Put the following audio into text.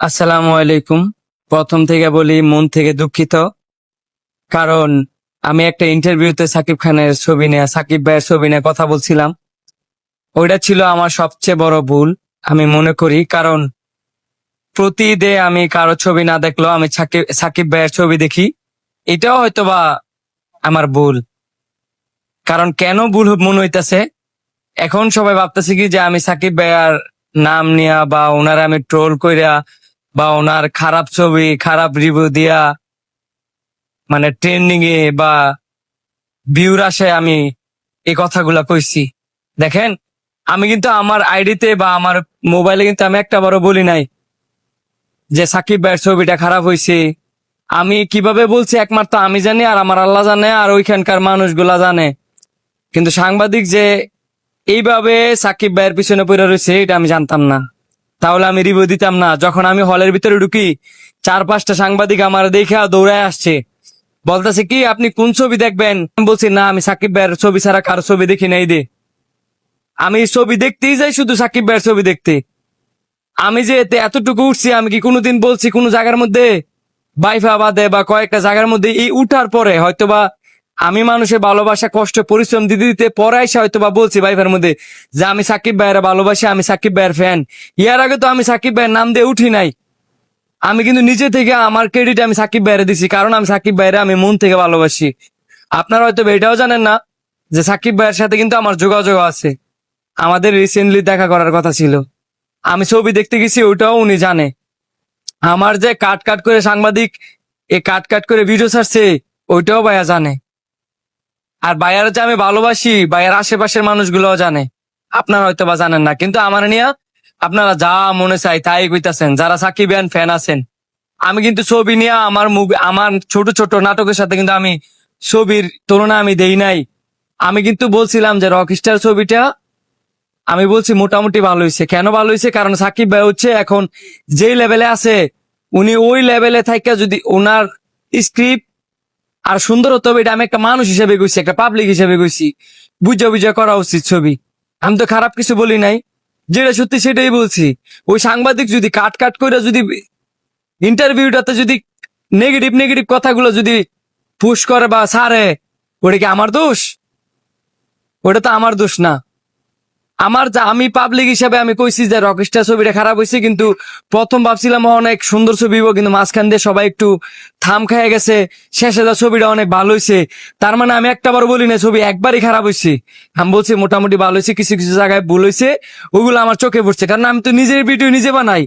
আসসালামু আলাইকুম। প্রথম থেকে বলি মন থেকে দুঃখিত, কারণ আমি একটা ইন্টারভিউতে সাকিব খানের ছবি নিয়ে, সাকিব ভাইয়ের ছবি নিয়ে কথা বলছিলাম। ওইটা ছিল আমার সবচেয়ে বড় ভুল আমি মনে করি। কারণ প্রতিদিন আমি কারো ছবি না দেখলেও আমি সাকিব ভাইয়ের ছবি দেখি। এটাও হয়তোবা আমার ভুল। কারণ কেন ভুল মনে হইতাছে, এখন সবাই ভাবতেছে কি যে আমি সাকিব ভাইয়ার নাম নিয়া বা ওনার আমি ট্রোল কইরা বা ওনার খারাপ ছবি খারাপ রিভিউ দিয়া, মানে ট্রেন্ডিং এ বা ভিউর আশায় আমি এই কথাগুলা কইছি। দেখেন, আমি কিন্তু আমার আইডিতে বা আমার মোবাইলে কিন্তু আমি একটা বারও বলি নাই যে সাকিব ভাইয়ের ছবিটা খারাপ হয়েছে। আমি কিভাবে বলছি একমাত্র আমি জানি, আর আমার আল্লাহ জানে, আর ওইখানকার মানুষগুলা জানে। কিন্তু সাংবাদিক যে এইভাবে সাকিব ভাইয়ের পিছনে পড়ে রয়েছে এটা আমি জানতাম না, তাহলে আমি রিভিউ দিতাম না। যখন আমি হলের ভিতরে ঢুকি, 4-5টা সাংবাদিক আমার দেখে দৌড়ায় আসছে, বলতেছে কি আপনি কোন ছবি দেখবেন। আমি বলছি না, আমি সাকিব ভাইয়ের ছবি ছাড়া কারো ছবি দেখি নাই। আমি ছবি দেখতেই যাই শুধু সাকিব ভাইয়ের ছবি দেখতে। আমি যে এতে এতটুকু উঠছি, আমি কি কোনোদিন বলছি কোনো জায়গার মধ্যে বাইফা বাদে বা কয়েকটা জায়গার মধ্যে এই উঠার পরে হয়তোবা আমি মানুষের ভালোবাসা কষ্ট পরিশ্রম দিতে দিতে পরে এসে হয়তোবা বলছি বাইফার মধ্যে যে আমি সাকিব ভাইয়ের ভালোবাসি, আমি সাকিব ভাইয়ের ফ্যান। ইয়ার আগে তো আমি সাকিব ভাইয়ের নাম দিয়ে উঠি নাই। আমি কিন্তু নিজে থেকে আমার ক্রেডিট আমি সাকিব ভাইয়ের দিছি, কারণ আমি সাকিব ভাইয়ের আমি মন থেকে ভালোবাসি। আপনারা হয়তো এটাও জানেন না যে সাকিব ভাইয়ের সাথে কিন্তু আমার যোগাযোগ আছে। আমাদের রিসেন্টলি দেখা করার কথা ছিল। আমি ছবি দেখতে গেছি, ওইটাও উনি জানে। আমার যে কাট কাট করে সাংবাদিক এ কাট কাট করে ভিডিও ছাড়ছে, ওইটাও ভাইয়া জানে। আর ভাইয়ার যে আমি ভালোবাসি, ভাইয়ার আশেপাশের মানুষগুলোও জানে। আপনারা হয়তো বা জানেন না, কিন্তু আমার নিয়ে আপনারা যা মনে চাই তাই কইতাছেন যারা সাকিবিয়ান ফ্যান আছেন। আমি কিন্তু ছবি নিয়ে আমার মুভি, আমার ছোট ছোট নাটকের সাথে কিন্তু আমি ছবির তুলনা আমি দেই নাই। আমি কিন্তু বলছিলাম যে রকস্টার ছবিটা আমি বলছি মোটামুটি ভালো হয়েছে। কেন ভালো হয়েছে? কারণ সাকিব ভাই হচ্ছে এখন যেই লেভেলে আছে, উনি ওই লেভেলে থাইকা যদি ওনার স্ক্রিপ্ট আর সুন্দর হতো, এটা আমি একটা মানুষ হিসেবে গেছি, একটা পাবলিক হিসেবে গেছি, বুঝা বুঝা করা উচিত ছবি। আমি তো খারাপ কিছু বলি নাই, যেটা সত্যি সেটাই বলছি। ওই সাংবাদিক যদি কাট কাট করে যদি ইন্টারভিউটাতে যদি নেগেটিভ নেগেটিভ কথাগুলো যদি পুশ করে বা ছাড়ে, ওটা কি আমার দোষ? ওটা তো আমার দোষ না। আমি পাবলিক হিসাবে আমি কইছি যে রকস্টার ছবিটা খারাপ হয়েছে, কিন্তু প্রথম ভাবছিলাম অনেক সুন্দর ছবি হইবো, কিন্তু মাঝখান দিয়ে সবাই একটু থাম খেয়ে গেছে। শেষে যা ছবিটা অনেক ভালো হয়েছে, তার মানে আমি একটাবার বলি না ছবি একবারই খারাপ হয়েছে। আমি বলছি মোটামুটি ভালো হয়েছে, কিছু কিছু জায়গায় ভুল হয়েছে, ওইগুলো আমার চোখে পড়ছে, কারণ আমি তো নিজের ভিডিও নিজে বানাই।